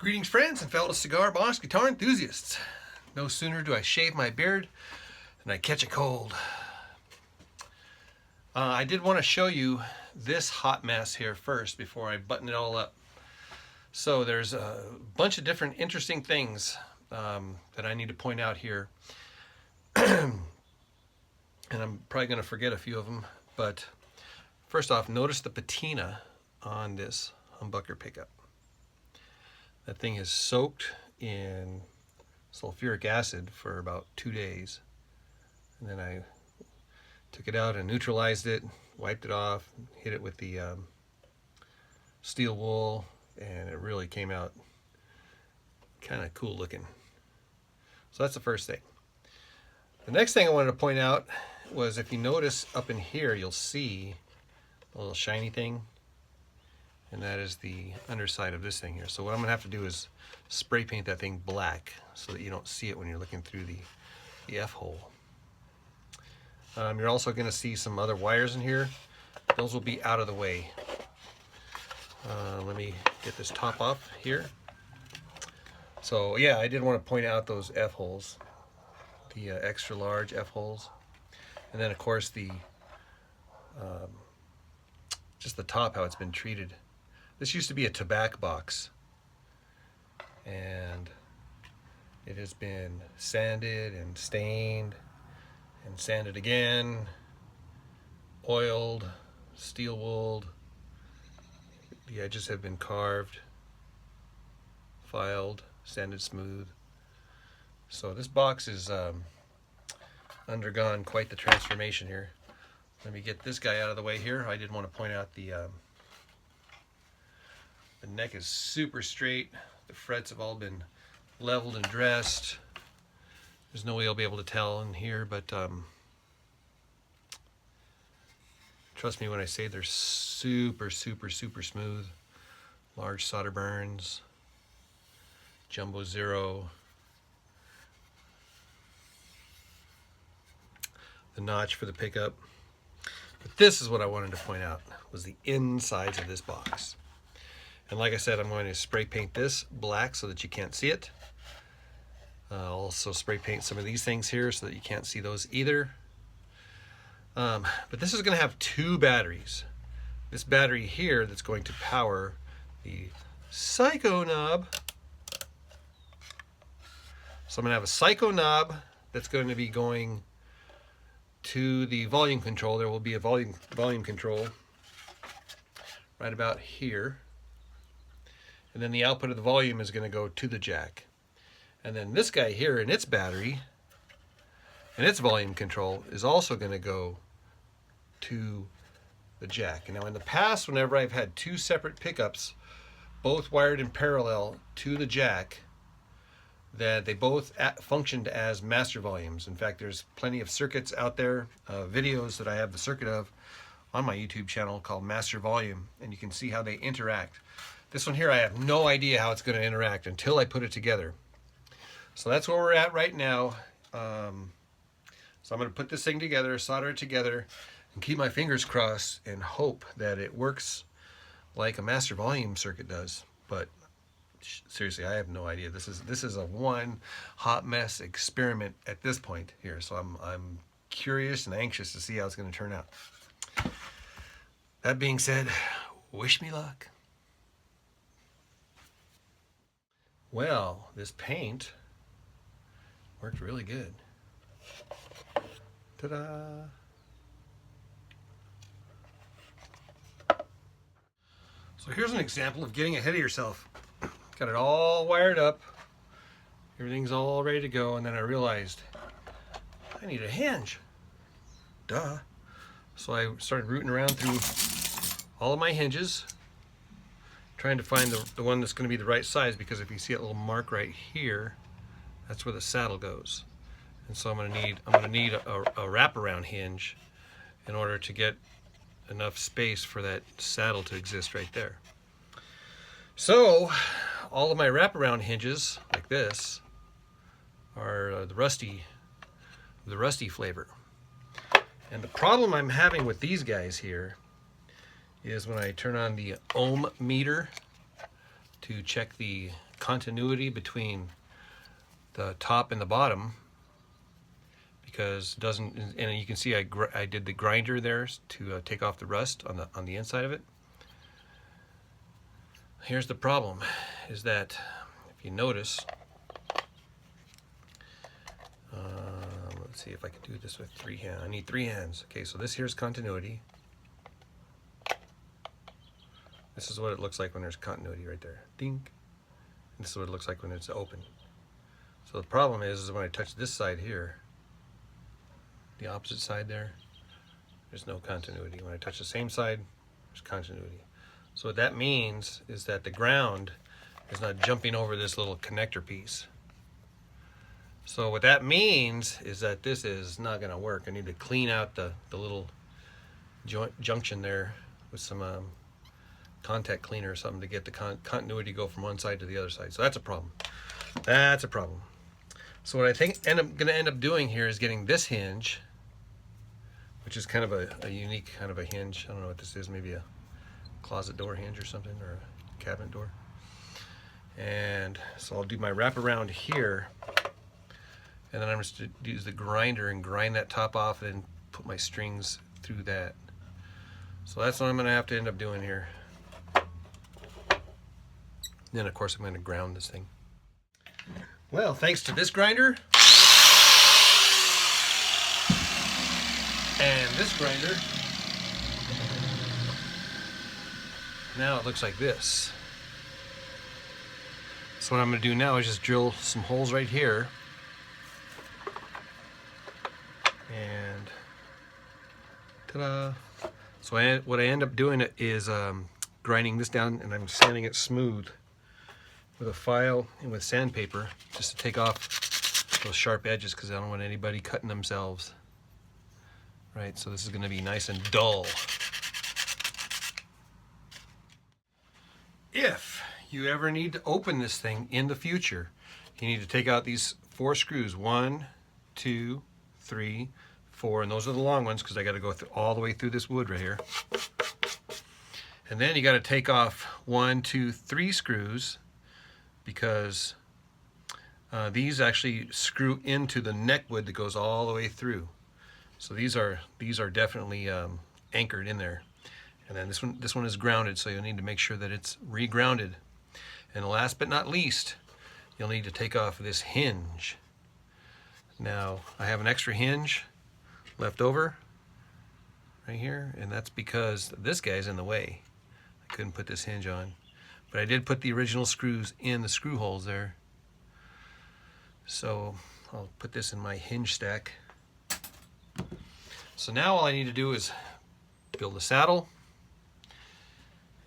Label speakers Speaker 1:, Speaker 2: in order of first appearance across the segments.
Speaker 1: Greetings friends and fellow cigar box guitar enthusiasts. No sooner do I shave my beard than I catch a cold. I did want to show you this hot mess here first before I button it all up. So there's a bunch of different interesting things that I need to point out here. And I'm probably going to forget a few of them. But first off, notice the patina on this humbucker pickup. That thing is soaked in sulfuric acid for about 2 days. And then I took it out and neutralized it, wiped it off, hit it with the steel wool, and it really came out kind of cool looking. So that's the first thing. The next thing I wanted to point out was, if you notice up in here, you'll see a little shiny thing. And that is the underside of this thing here. So what I'm gonna have to do is spray paint that thing black so that you don't see it when you're looking through the F-hole. You're also gonna see some other wires in here. Those will be out of the way. Let me get this top off here. So yeah, I did want to point out those F-holes, the extra large F-holes. And then of course the just the top, how it's been treated. This used to be a tobacco box, and it has been sanded and stained and sanded again, oiled, steel wooled. The edges have been carved, filed, sanded smooth. So this box is undergone quite the transformation here. Let me get this guy out of the way here. I did want to point out the neck is super straight. The frets have all been leveled and dressed. There's no way you'll be able to tell in here, but trust me when I say they're super smooth. Large solder burns, jumbo zero. The notch for the pickup. But this is what I wanted to point out, was the insides of this box. And like I said, I'm going to spray paint this black so that you can't see it. I'll also spray paint some of these things here so that you can't see those either. But this is going to have 2 batteries. This battery here that's going to power the psycho knob. So I'm going to have a psycho knob that's going to be going to the volume control. There will be a volume control right about here. And then the output of the volume is going to go to the jack. And then this guy here and its battery and its volume control is also going to go to the jack. And now in the past, whenever I've had 2 separate pickups, both wired in parallel to the jack, that they both functioned as master volumes. In fact, there's plenty of circuits out there, videos that I have the circuit of on my YouTube channel called Master Volume, and you can see how they interact. This one here, I have no idea how it's going to interact until I put it together. So that's where we're at right now. So I'm going to put this thing together, solder it together, and keep my fingers crossed and hope that it works like a master volume circuit does. But seriously, I have no idea. This is a one hot mess experiment at this point here. So I'm curious and anxious to see how it's going to turn out. That being said, wish me luck. Well, this paint worked really good. Ta-da! So here's an example of getting ahead of yourself. Got it all wired up. Everything's all ready to go, and then I realized I need a hinge. Duh. So I started rooting around through all of my hinges, trying to find the one that's going to be the right size, because if you see that little mark right here, that's where the saddle goes. And so I'm going to need a wraparound hinge in order to get enough space for that saddle to exist right there. So all of my wraparound hinges like this are the rusty flavor. And the problem I'm having with these guys here is when I turn on the ohm meter to check the continuity between the top and the bottom, because it doesn't, and you can see I did the grinder there to take off the rust on the inside of it. Here's the problem, is that if you notice, let's see if I can do this with 3 hands. I need 3 hands. Okay, so this here's continuity. This is what it looks like when there's continuity right there. Ding. And this is what it looks like when it's open. So the problem is when I touch this side here, the opposite side there's no continuity. When I touch the same side, there's continuity. So what that means is that the ground is not jumping over this little connector piece. So what that means is that this is not going to work. I need to clean out the little junction there with some contact cleaner or something to get the continuity to go from one side to the other side. So that's a problem. That's a problem. So what I think I'm going to end up doing here is getting this hinge, which is kind of a unique kind of a hinge. I don't know what this is, maybe a closet door hinge or something, or a cabinet door. And so I'll do my wraparound here, and then I'm just going to use the grinder and grind that top off and then put my strings through that. So that's what I'm going to have to end up doing here. Then of course I'm going to ground this thing. Well, thanks to this grinder and this grinder, now it looks like this. So what I'm going to do now is just drill some holes right here, and ta-da! So what I end up doing is grinding this down, and I'm sanding it smooth with a file and with sandpaper, just to take off those sharp edges, because I don't want anybody cutting themselves. Right, so this is going to be nice and dull. If you ever need to open this thing in the future, you need to take out these 4 screws. 1, 2, 3, 4, and those are the long ones, because I got to go all the way through this wood right here. And then you got to take off 1, 2, 3 screws, because these actually screw into the neck wood that goes all the way through. So these are definitely anchored in there. And then this one is grounded, so you'll need to make sure that it's re-grounded. And last but not least, you'll need to take off this hinge. Now, I have an extra hinge left over right here, and that's because this guy's in the way. I couldn't put this hinge on. But I did put the original screws in the screw holes there. So I'll put this in my hinge stack. So now all I need to do is build a saddle,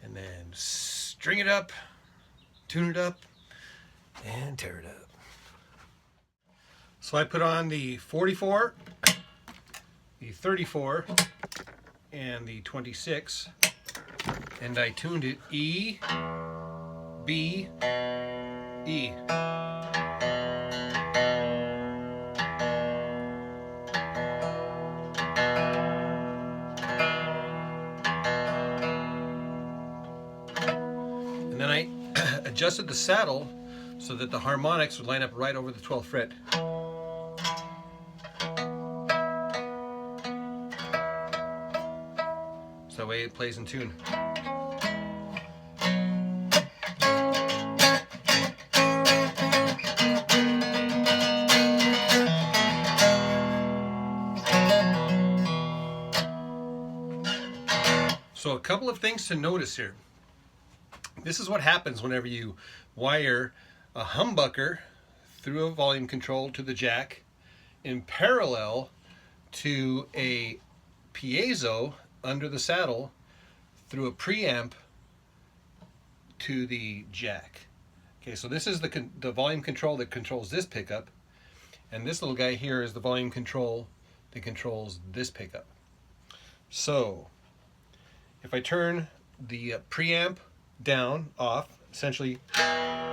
Speaker 1: and then string it up, tune it up, and tear it up. So I put on the 44, the 34, and the 26, and I tuned it E, B, E. And then I adjusted the saddle so that the harmonics would line up right over the 12th fret. So that way it plays in tune. So a couple of things to notice here. This is what happens whenever you wire a humbucker through a volume control to the jack in parallel to a piezo under the saddle through a preamp to the jack. Okay, so this is the volume control that controls this pickup, and this little guy here is the volume control that controls this pickup. So if I turn the preamp down, off, essentially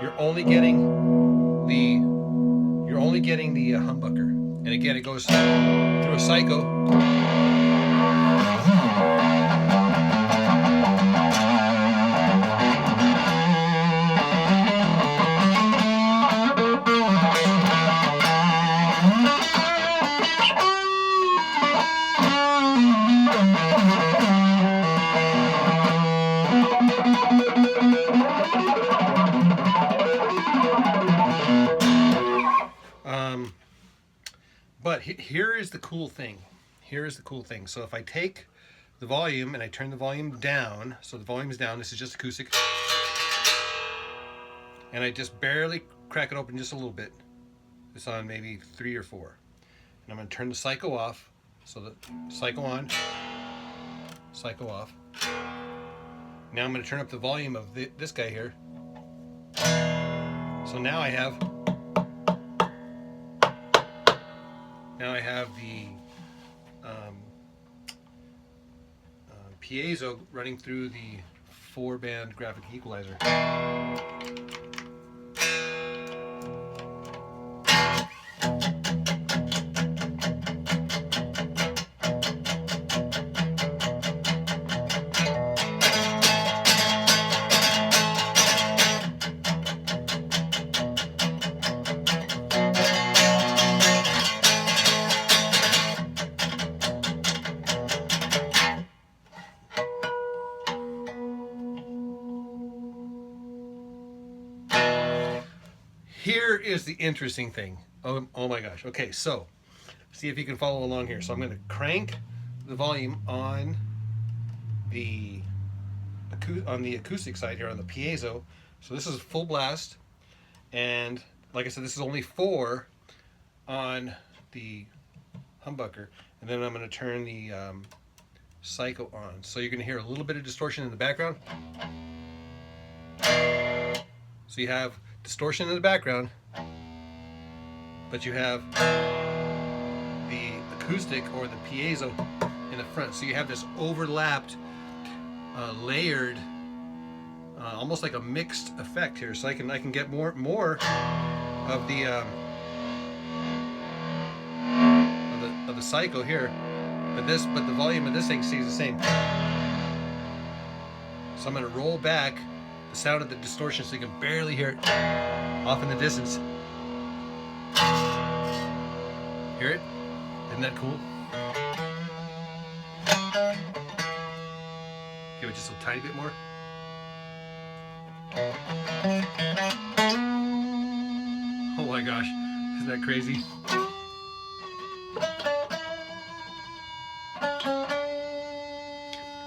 Speaker 1: you're only getting the humbucker. And again, it goes through a psycho. But here is the cool thing. Here is the cool thing. So if I take the volume and I turn the volume down, so the volume is down, this is just acoustic, and I just barely crack it open just a little bit. It's on maybe 3 or 4. And I'm going to turn the psycho off. So the psycho on, psycho off. Now I'm going to turn up the volume of this guy here. So now I have the Piezo running through the 4-band graphic equalizer. Here is the interesting thing. Oh my gosh. Okay, so see if you can follow along here. So I'm going to crank the volume on the acoustic side here on the Piezo. So this is full blast, and like I said, this is only 4 on the humbucker, and then I'm going to turn the psycho on. So you're going to hear a little bit of distortion in the background. So you have distortion in the background, but you have the acoustic or the Piezo in the front. So you have this overlapped, layered, almost like a mixed effect here. So I can get more of the psycho here, but the volume of this thing stays the same. So I'm going to roll back the sound of the distortion so you can barely hear it off in the distance. Hear it? Isn't that cool? Give it just a tiny bit more. Oh my gosh, isn't that crazy?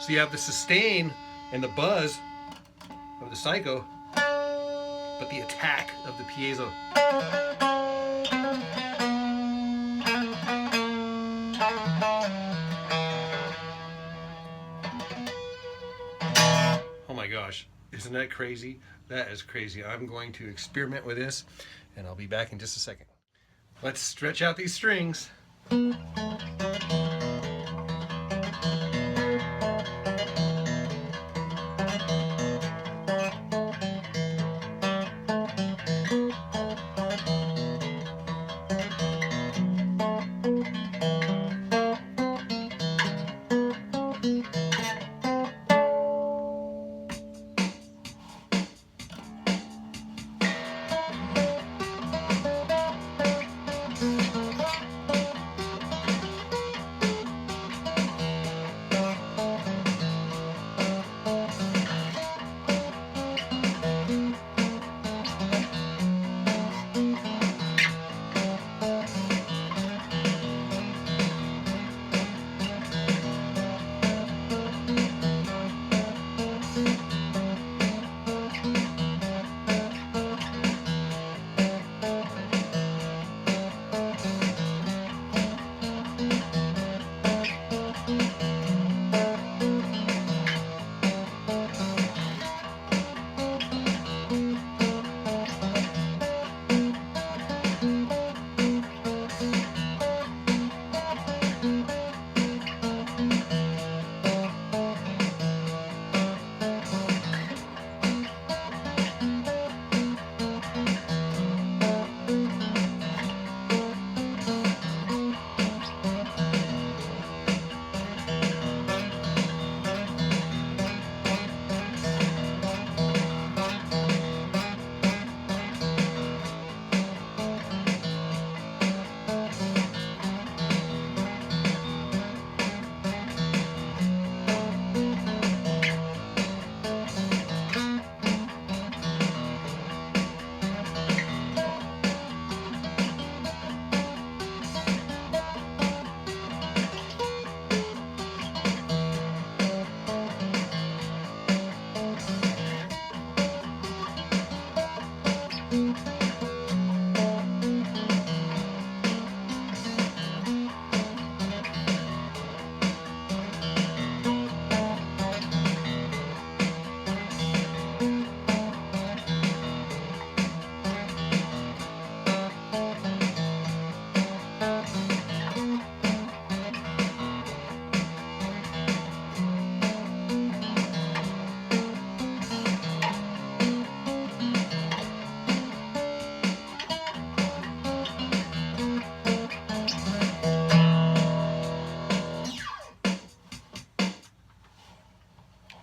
Speaker 1: So you have the sustain and the buzz of the psycho, but the attack of the Piezo. Oh my gosh, isn't that crazy? That is crazy. I'm going to experiment with this, and I'll be back in just a second. Let's stretch out these strings.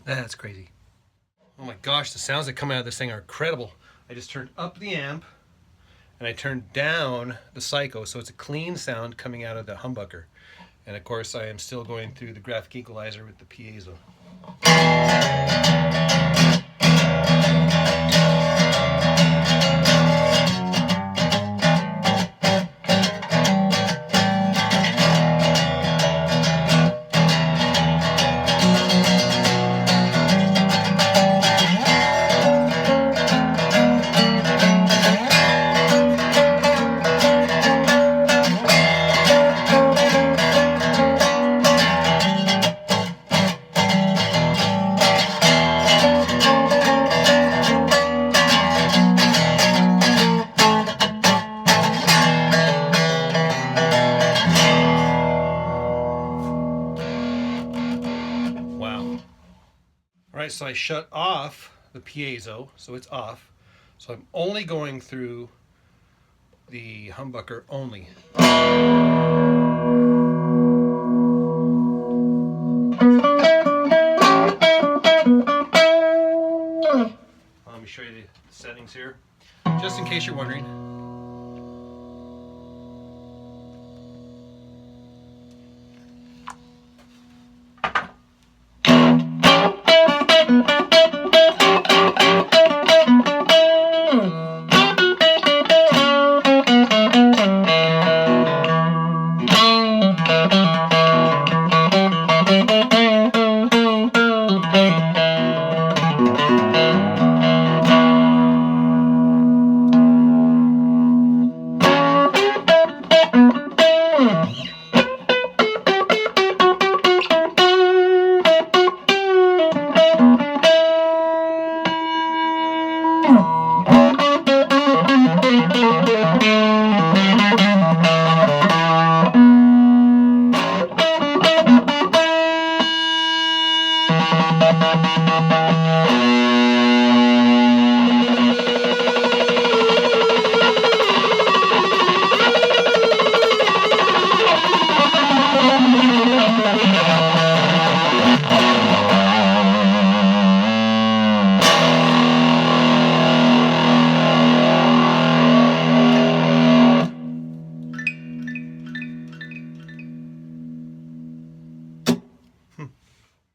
Speaker 1: That's crazy. Oh my gosh, the sounds that come out of this thing are incredible. I just turned up the amp and I turned down the Psycho, so it's a clean sound coming out of the humbucker. And of course I am still going through the graphic equalizer with the Piezo. Alright, so I shut off the Piezo, so it's off. So I'm only going through the humbucker only. Let me show you the settings here, just in case you're wondering.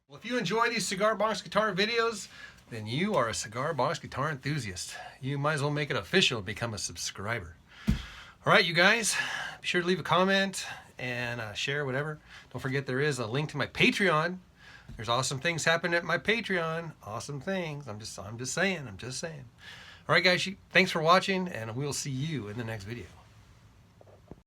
Speaker 1: Well, if you enjoy these Cigar Box Guitar videos, then you are a Cigar Box Guitar enthusiast. You might as well make it official and become a subscriber. All right, you guys, be sure to leave a comment and share whatever. Don't forget there is a link to my Patreon. There's awesome things happening at my Patreon. Awesome things. I'm just saying. All right, guys, thanks for watching, and we'll see you in the next video.